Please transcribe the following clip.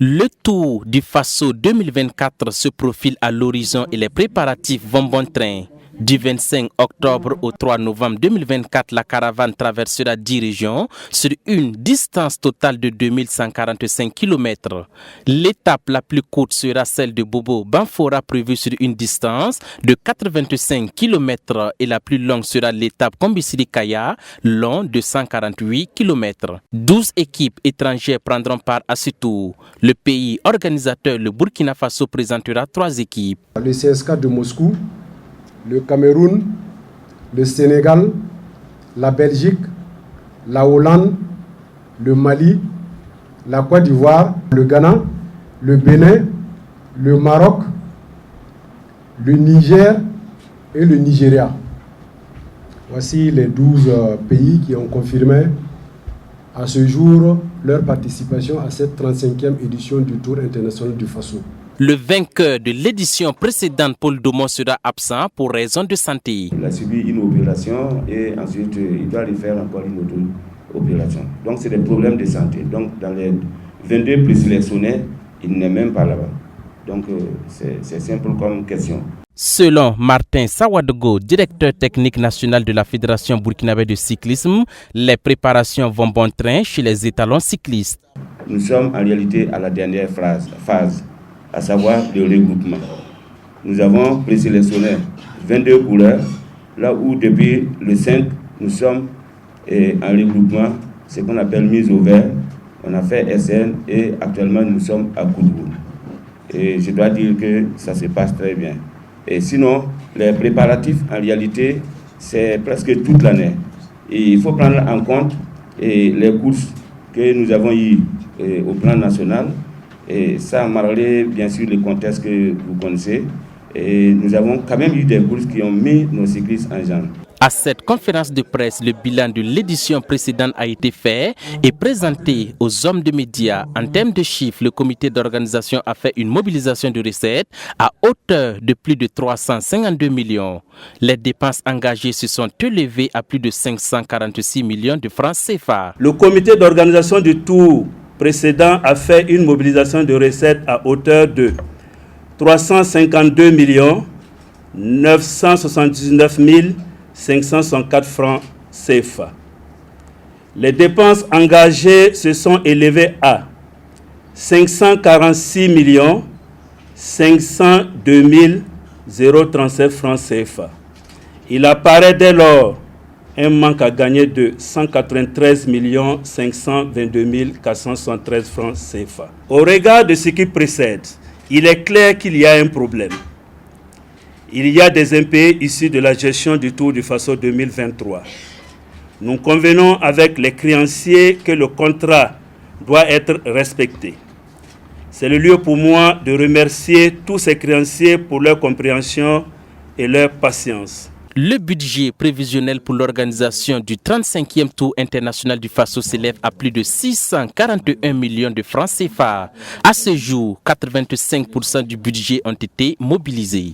Le Tour du Faso 2024 se profile à l'horizon et les préparatifs vont bon train. Du 25 octobre au 3 novembre 2024, la caravane traversera 10 régions sur une distance totale de 2145 km. L'étape la plus courte sera celle de Bobo Banfora, prévue sur une distance de 85 km, et la plus longue sera l'étape Kombisiri Kaya, long de 148 km. 12 équipes étrangères prendront part à ce tour. Le pays organisateur, le Burkina Faso, présentera 3 équipes. Le CSK de Moscou, le Cameroun, le Sénégal, la Belgique, la Hollande, le Mali, la Côte d'Ivoire, le Ghana, le Bénin, le Maroc, le Niger et le Nigeria. Voici les 12 pays qui ont confirmé à ce jour leur participation à cette 35e édition du Tour international du Faso. Le vainqueur de l'édition précédente, Paul Domon, sera absent pour raison de santé. Il a subi une opération et ensuite il doit refaire encore une autre opération. Donc c'est des problèmes de santé. Donc dans les 22 présélectionnés, il n'est même pas là-bas. Donc c'est simple comme question. Selon Martin Sawadogo, directeur technique national de la Fédération burkinabé de cyclisme, les préparations vont bon train chez les étalons cyclistes. Nous sommes en réalité à la dernière phase, à savoir le regroupement. Nous avons présélectionné 22 coureurs, là où depuis le 5, nous sommes en regroupement, ce qu'on appelle mise au vert. On a fait SN et actuellement nous sommes à Koudou. Et je dois dire que ça se passe très bien. Et sinon, les préparatifs, en réalité, c'est presque toute l'année. Et il faut prendre en compte les courses que nous avons eues au plan national. Et ça, malgré bien sûr le contexte que vous connaissez, et nous avons quand même eu des courses qui ont mis nos cyclistes en jambe. À cette conférence de presse, le bilan de l'édition précédente a été fait et présenté aux hommes de médias. En termes de chiffres, le comité d'organisation a fait une mobilisation de recettes à hauteur de plus de 352 millions. Les dépenses engagées se sont élevées à plus de 546 millions de francs CFA. Le comité d'organisation du Tour précédent a fait une mobilisation de recettes à hauteur de 352 millions 979 564 francs CFA. Les dépenses engagées se sont élevées à 546 millions 502 037 francs CFA. Il apparaît dès lors un manque à gagner de 193 522 473 francs CFA. Au regard de ce qui précède, il est clair qu'il y a un problème. Il y a des impayés issus de la gestion du Tour du Faso 2023. Nous convenons avec les créanciers que le contrat doit être respecté. C'est le lieu pour moi de remercier tous ces créanciers pour leur compréhension et leur patience. Le budget prévisionnel pour l'organisation du 35e Tour international du Faso s'élève à plus de 641 millions de francs CFA. À ce jour, 85% du budget ont été mobilisés.